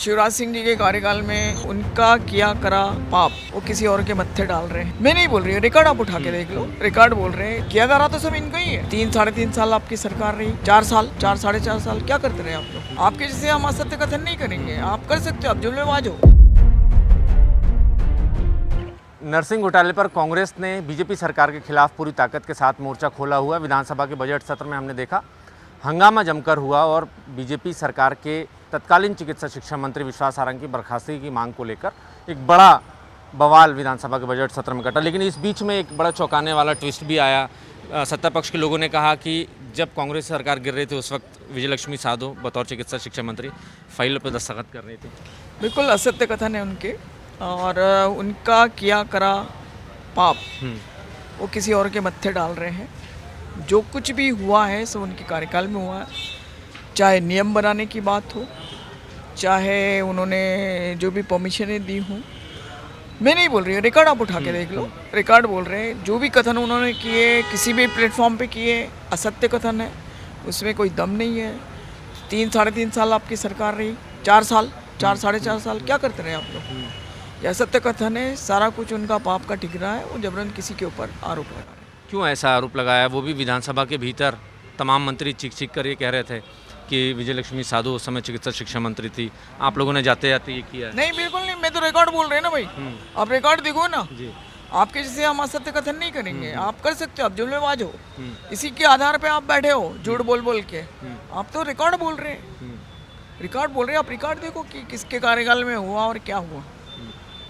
शिवराज सिंह जी के कार्यकाल में उनका किया करा पाप वो किसी और के मत्थे डाल रहे हैं। मैं नहीं बोल रही हूँ, रिकॉर्ड आप उठा के देख लो, रिकॉर्ड बोल रहे हैं। किया करा तो सब इनका ही है। 3-3.5 साल आपकी सरकार रही, 4 साल 4-4.5 साल क्या करते रहे आप लोग? आपके जैसे हम असत्य कथन नहीं करेंगे, आप कर सकते हो, आप जुमलेबाज हो। नरसिंह घोटाले पर कांग्रेस ने बीजेपी सरकार के खिलाफ पूरी ताकत के साथ मोर्चा खोला हुआ। विधानसभा के बजट सत्र में हमने देखा हंगामा जमकर हुआ और बीजेपी सरकार के तत्कालीन चिकित्सा शिक्षा मंत्री विश्वास सारंग की बर्खास्तगी की मांग को लेकर एक बड़ा बवाल विधानसभा के बजट सत्र में कटा। लेकिन इस बीच में एक बड़ा चौंकाने वाला ट्विस्ट भी आया। सत्ता पक्ष के लोगों ने कहा कि जब कांग्रेस सरकार गिर रही थी उस वक्त विजयलक्ष्मी साधो बतौर चिकित्सा शिक्षा मंत्री फाइलों पर दस्तखत कर रही थी। बिल्कुल असत्य कथन है उनके, और उनका किया करा पाप वो किसी और के मत्थे डाल रहे हैं। जो कुछ भी हुआ है सब उनके कार्यकाल में हुआ है, चाहे नियम बनाने की बात हो, चाहे उन्होंने जो भी परमिशनें दी हों। मैं नहीं बोल रही हूँ, रिकॉर्ड आप उठा के देख लो, रिकॉर्ड बोल रहे हैं। जो भी कथन उन्होंने किए किसी भी प्लेटफॉर्म पे किए असत्य कथन है, उसमें कोई दम नहीं है। 3-3.5 साल आपकी सरकार रही, 4 साल 4-4.5 साल क्या करते रहे आप लोग? यह सत्य कथन है, सारा कुछ उनका पाप का ठिकरा है। वो जबरन किसी के ऊपर आरोप लगा रहे हैं। क्यों ऐसा आरोप लगाया? वो भी विधानसभा के भीतर तमाम मंत्री चीख कर ये कह रहे थे कि विजयलक्ष्मी साधो उस समय चिकित्सा शिक्षा मंत्री थी। आप लोगों ने जाते जाते ये किया? नहीं, बिल्कुल नहीं। मैं तो रिकॉर्ड बोल रहे हैं ना भाई, आप रिकॉर्ड देखो ना जी। आपके जैसे हम असत्य कथन नहीं करेंगे, आप कर सकते हो, आप जुमलेबाज हो। इसी के आधार पे आप बैठे हो झूठ बोल बोल के। आप तो रिकॉर्ड बोल रहे हैं, रिकॉर्ड बोल रहे हैं। आप रिकॉर्ड देखो कि किसके कार्यकाल में हुआ और क्या हुआ,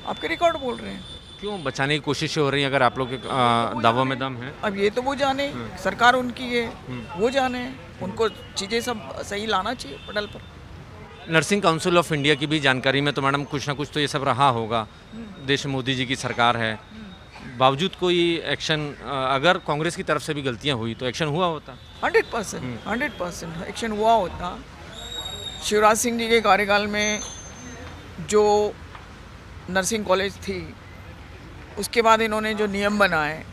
आपके रिकॉर्ड बोल रहे हैं। क्यों बचाने की कोशिशें हो रही हैं अगर आप लोग के दावों में दम है? अब ये तो वो जाने, सरकार उनकी है, वो जाने, उनको चीज़ें सब सही लाना चाहिए पटल पर। नर्सिंग काउंसिल ऑफ इंडिया की भी जानकारी में तो मैडम कुछ ना कुछ तो ये सब रहा होगा। देश में मोदी जी की सरकार है, बावजूद कोई एक्शन अगर कांग्रेस की तरफ से भी गलतियां हुई तो एक्शन हुआ होता? 100% एक्शन हुआ होता। शिवराज सिंह जी के कार्यकाल में जो नर्सिंग कॉलेज थी, उसके बाद इन्होंने जो नियम बनाए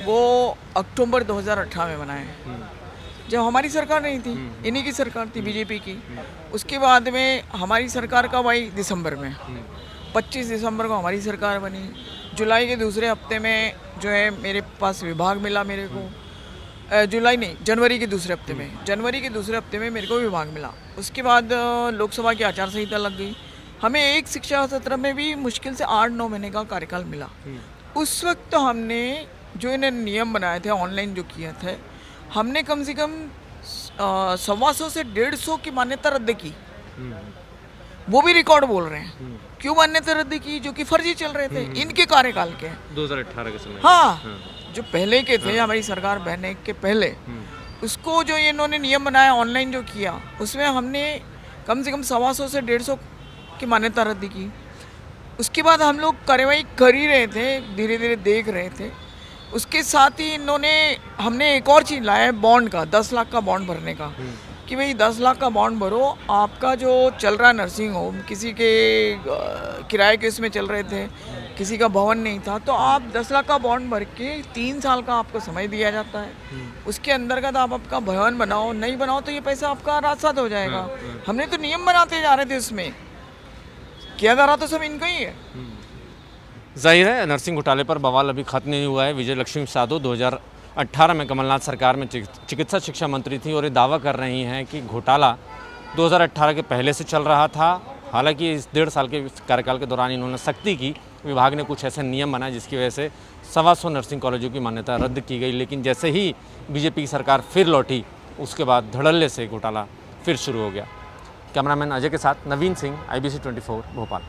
वो अक्टूबर 2018 में बनाए, जब हमारी सरकार नहीं थी, इन्हीं की सरकार थी, बीजेपी की। उसके बाद में हमारी सरकार का भाई दिसंबर में 25 दिसंबर को हमारी सरकार बनी। जुलाई के दूसरे हफ्ते में जो है मेरे पास विभाग मिला मेरे को, जुलाई नहीं जनवरी के दूसरे हफ्ते में, जनवरी के दूसरे हफ्ते में मेरे को विभाग मिला। उसके बाद लोकसभा की आचार संहिता लग गई। हमें एक शिक्षा सत्र में भी मुश्किल से 8-9 महीने का कार्यकाल मिला। उस वक्त तो हमने जो इन्हें नियम बनाए थे, ऑनलाइन जो किए थे, हमने कम से कम 125 से 150 की मान्यता रद्द की। वो भी रिकॉर्ड बोल रहे हैं। क्यों मान्यता रद्द की? जो कि फर्जी चल रहे थे इनके कार्यकाल के, 2018 के समय। हाँ, जो पहले के थे हमारी सरकार बनने के पहले, उसको जो इन्होंने नियम बनाया ऑनलाइन जो किया, उसमें हमने कम से कम 125 से 150 की मान्यता रद्द की। उसके बाद हम लोग कार्रवाई कर ही रहे थे, धीरे धीरे देख रहे थे। उसके साथ ही हमने एक और चीज़ लाया है, बॉन्ड का, 10 लाख का बॉन्ड भरने का, कि भाई 10 लाख का बॉन्ड भरो। आपका जो चल रहा है नर्सिंग होम, किसी के किराए के उसमें चल रहे थे, किसी का भवन नहीं था, तो आप 10 लाख का बॉन्ड भर के 3 साल का आपको समय दिया जाता है। उसके अंतर्गत आप आपका भवन बनाओ, नहीं बनाओ तो ये पैसा आपका रात-सात हो जाएगा। हमने तो नियम बनाते जा रहे थे, उसमें किया जा रहा तो सब इनका ही है। जाहिर है नर्सिंग घोटाले पर बवाल अभी खत्म नहीं हुआ है। विजयलक्ष्मी साधो 2018 में कमलनाथ सरकार में चिकित्सा शिक्षा मंत्री थी और ये दावा कर रही हैं कि घोटाला 2018 के पहले से चल रहा था। हालांकि इस 1.5 साल के कार्यकाल के दौरान इन्होंने सख्ती की, विभाग ने कुछ ऐसे नियम बनाए जिसकी वजह से 125 नर्सिंग कॉलेजों की मान्यता रद्द की गई। लेकिन जैसे ही बीजेपी की सरकार फिर लौटी, उसके बाद धड़ल्ले से घोटाला फिर शुरू हो गया। कैमरामैन अजय के साथ नवीन सिंह, IBC 24 भोपाल।